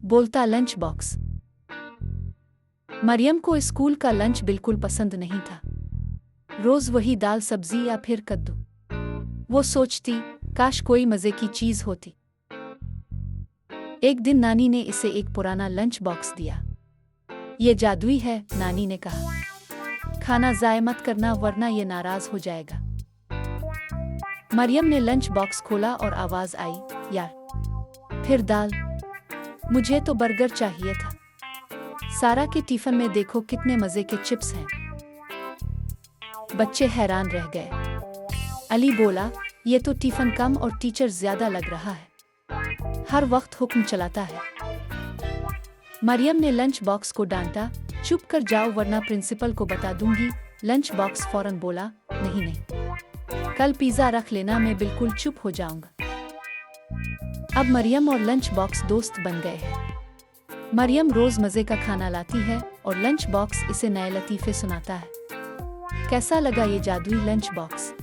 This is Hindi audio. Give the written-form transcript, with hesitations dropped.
बोलता लंच बॉक्स। मरियम को स्कूल का लंच बिल्कुल पसंद नहीं था। रोज वही दाल सब्जी या फिर कद्दू। वो सोचती, काश कोई मजे की चीज होती। एक दिन नानी ने इसे एक पुराना लंच बॉक्स दिया। ये जादुई है, नानी ने कहा। खाना ज़ाया मत करना वरना ये नाराज हो जाएगा। मरियम ने लंच बॉक्स खोला और आवाज आई, यार, फिर दाल। मुझे तो बर्गर चाहिए था। सारा के टिफिन में देखो कितने मजे के चिप्स हैं। बच्चे हैरान रह गए। अली बोला, ये तो टिफिन कम और टीचर ज्यादा लग रहा है। हर वक्त हुक्म चलाता है। मरियम ने लंच बॉक्स को डांटा, चुप कर जाओ वरना प्रिंसिपल को बता दूंगी। लंच बॉक्स फौरन बोला, नहीं नहीं, कल पिज्जा रख लेना, मैं बिल्कुल चुप हो जाऊंगा। अब मरियम और लंच बॉक्स दोस्त बन गए हैं। मरियम रोज मजे का खाना लाती है और लंच बॉक्स इसे नए लतीफे सुनाता है। कैसा लगा ये जादुई लंच बॉक्स?